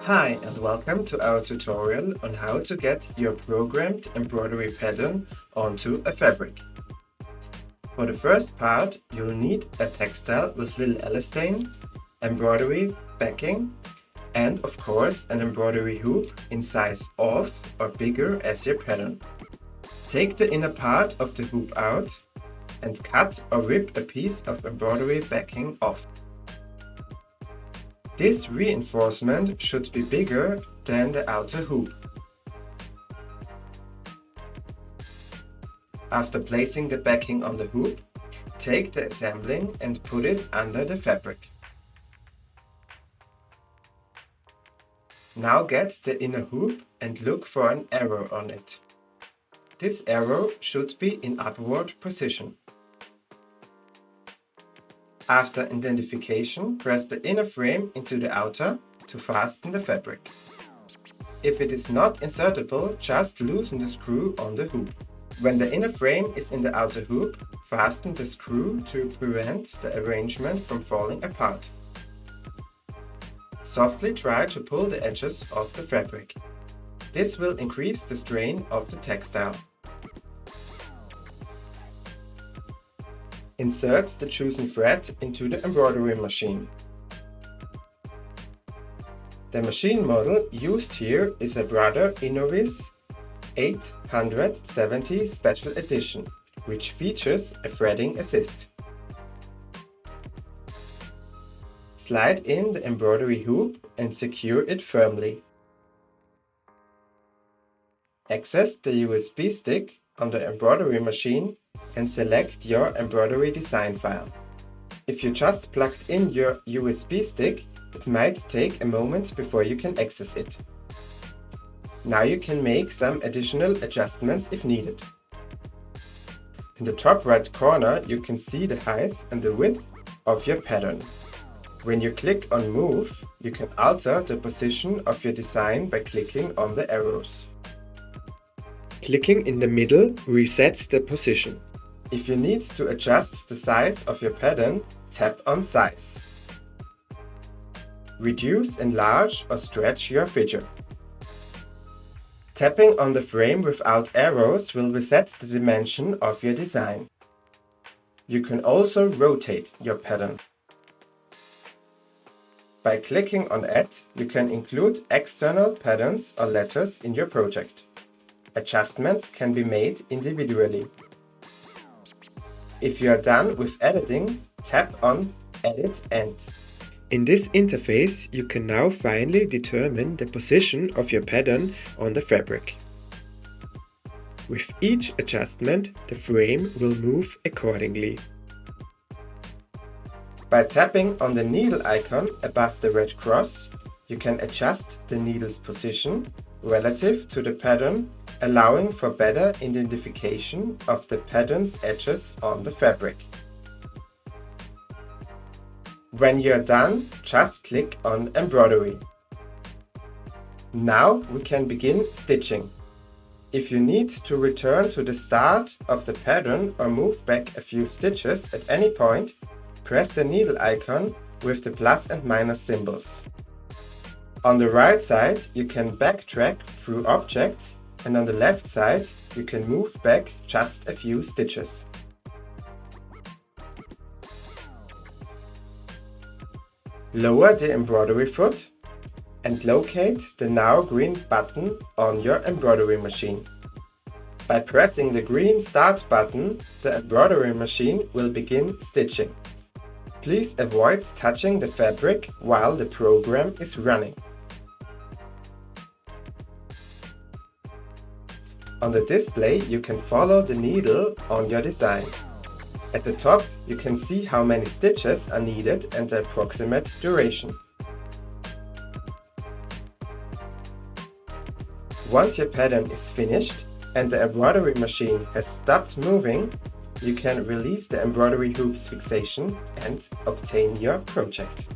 Hi and welcome to our tutorial on how to get your programmed embroidery pattern onto a fabric. For the first part, you'll need a textile with little elastane, embroidery backing, and of course an embroidery hoop in size of or bigger as your pattern. Take the inner part of the hoop out and cut or rip a piece of embroidery backing off. This reinforcement should be bigger than the outer hoop. After placing the backing on the hoop, take the assembling and put it under the fabric. Now get the inner hoop and look for an arrow on it. This arrow should be in upward position. After identification, press the inner frame into the outer to fasten the fabric. If it is not insertable, just loosen the screw on the hoop. When the inner frame is in the outer hoop, fasten the screw to prevent the arrangement from falling apart. Softly try to pull the edges of the fabric. This will increase the strain of the textile. Insert the chosen thread into the embroidery machine. The machine model used here is a Brother Innov-is 870 Special Edition, which features a threading assist. Slide in the embroidery hoop and secure it firmly. Access the USB stick on the embroidery machine and select your embroidery design file. If you just plugged in your USB stick, it might take a moment before you can access it. Now you can make some additional adjustments if needed. In the top right corner you can see the height and the width of your pattern. When you click on Move, you can alter the position of your design by clicking on the arrows. Clicking in the middle resets the position. If you need to adjust the size of your pattern, tap on Size. Reduce, enlarge or stretch your figure. Tapping on the frame without arrows will reset the dimension of your design. You can also rotate your pattern. By clicking on Add, you can include external patterns or letters in your project. Adjustments can be made individually. If you are done with editing, tap on Edit End. In this interface, you can now finally determine the position of your pattern on the fabric. With each adjustment, the frame will move accordingly. By tapping on the needle icon above the red cross, you can adjust the needle's position relative to the pattern, allowing for better identification of the pattern's edges on the fabric. When you are done, just click on Embroidery. Now we can begin stitching. If you need to return to the start of the pattern or move back a few stitches at any point, press the needle icon with the plus and minus symbols. On the right side, you can backtrack through objects, and on the left side, you can move back just a few stitches. Lower the embroidery foot and locate the now green button on your embroidery machine. By pressing the green Start button, the embroidery machine will begin stitching. Please avoid touching the fabric while the program is running. On the display, you can follow the needle on your design. At the top, you can see how many stitches are needed and the approximate duration. Once your pattern is finished and the embroidery machine has stopped moving, you can release the embroidery hoop's fixation and obtain your project.